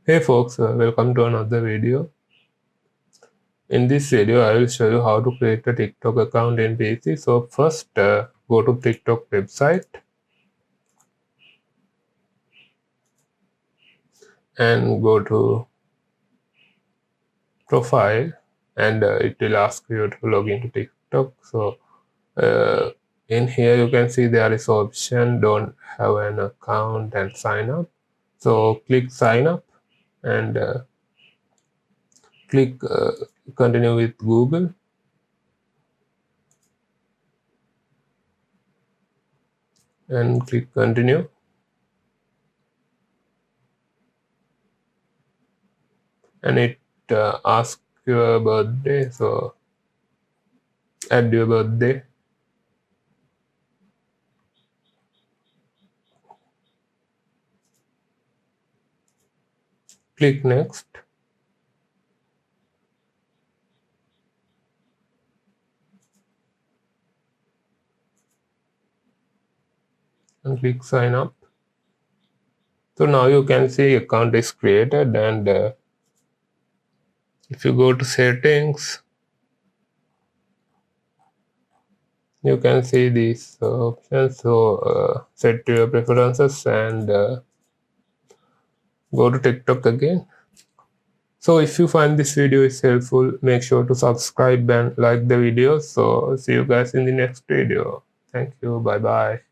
Hey folks, welcome to another video. In this video, I will show you how to create a TikTok account in PC. So first, go to TikTok website and go to profile, and it will ask you to log into TikTok. So uh, in here, you can see there is option don't have an account and sign up. So click sign up and click continue with Google. And click continue. And it asks your birthday, so add your birthday. Click next. And click sign up. So now you can see account is created, and if you go to settings, you can see these options. So set your preferences and go to TikTok again. So if you find this video is helpful, make sure to subscribe and like the video. So see you guys in the next video. Thank you. Bye bye.